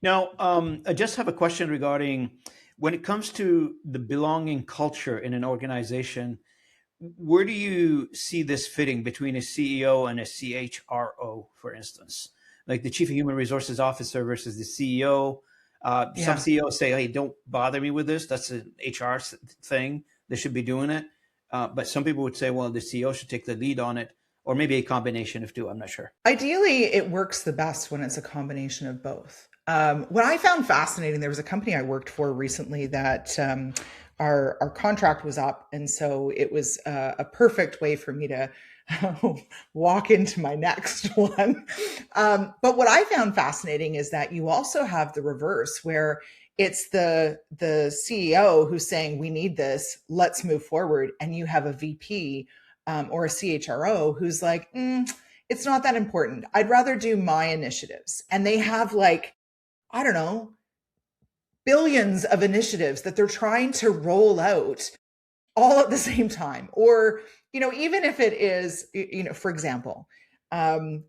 Now, I just have a question regarding when it comes to the belonging culture in an organization. Where do you see this fitting between a CEO and a CHRO, for instance? Like the Chief of Human Resources Officer versus the CEO. Some Yeah. CEOs say, hey, don't bother me with this. That's an HR thing. They should be doing it. But some people would say, well, the CEO should take the lead on it, or maybe a combination of two. I'm not sure. Ideally, it works the best when it's a combination of both. What I found fascinating, there was a company I worked for recently that our contract was up, and so it was a perfect way for me to walk into my next one. But what I found fascinating is that you also have the reverse, where it's the CEO who's saying, "We need this. Let's move forward," and you have a VP or a CHRO who's like, it's not that important. I'd rather do my initiatives. And they have like, I don't know, billions of initiatives that they're trying to roll out all at the same time. Or, even if it is, for example,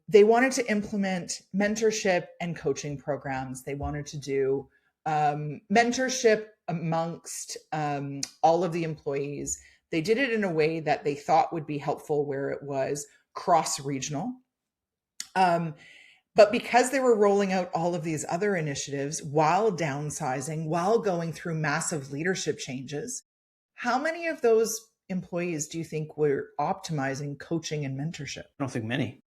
they wanted to implement mentorship and coaching programs. They wanted to do mentorship amongst all of the employees. They did it in a way that they thought would be helpful, where it was cross-regional. But because they were rolling out all of these other initiatives while downsizing, while going through massive leadership changes, how many of those employees do you think were optimizing coaching and mentorship? I don't think many.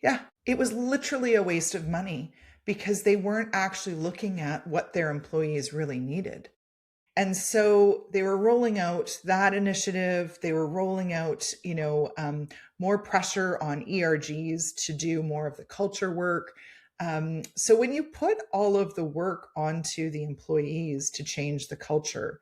Yeah, it was literally a waste of money because they weren't actually looking at what their employees really needed. And so they were rolling out that initiative. They were rolling out, more pressure on ERGs to do more of the culture work. So when you put all of the work onto the employees to change the culture,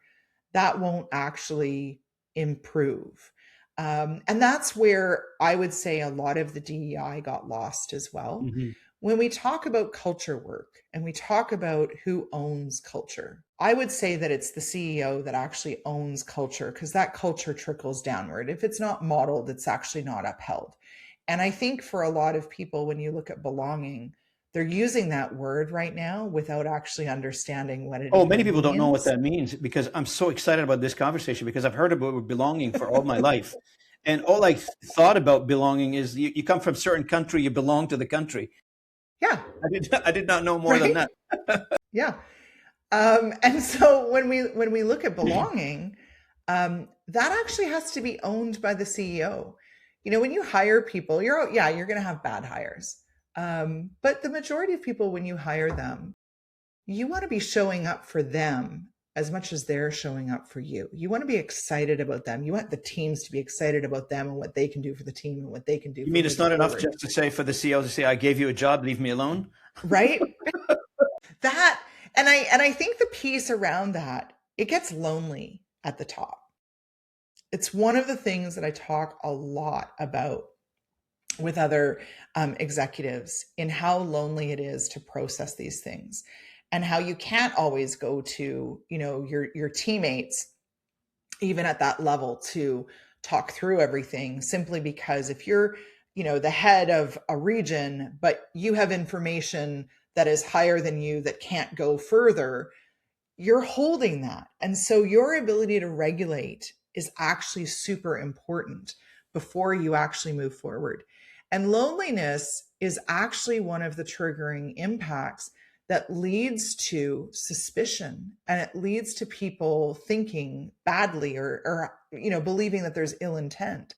that won't actually improve. And that's where I would say a lot of the DEI got lost as well. Mhm. When we talk about culture work and we talk about who owns culture, I would say that it's the CEO that actually owns culture, because that culture trickles downward. If it's not modeled, it's actually not upheld. And I think for a lot of people, when you look at belonging, they're using that word right now without actually understanding what it Oh, many even people don't know what means. that means because I'm so excited about this conversation because I've heard about belonging for all my life. And all I thought about belonging is you come from a certain country, you belong to the country. Yeah, I did not know more than right? that. Yeah. And so when we look at belonging, that actually has to be owned by the CEO. When you hire people, you're going to have bad hires. But the majority of people, when you hire them, you want to be showing up for them as much as they're showing up for you. You want to be excited about them. You want the teams to be excited about them and what they can do for the team and what they can do You for mean it's moving not enough forward. just to say for the CEO to say, I gave you a job, leave me alone? Right? That and I think the piece around that, it gets lonely at the top. It's one of the things that I talk a lot about with other executives, in how lonely it is to process these things, and how you can't always go to your teammates, even at that level, to talk through everything, simply because if you're the head of a region, but you have information that is higher than you that can't go further, you're holding that. And so your ability to regulate is actually super important before you actually move forward. And loneliness is actually one of the triggering impacts that leads to suspicion, and it leads to people thinking badly, or believing that there's ill intent.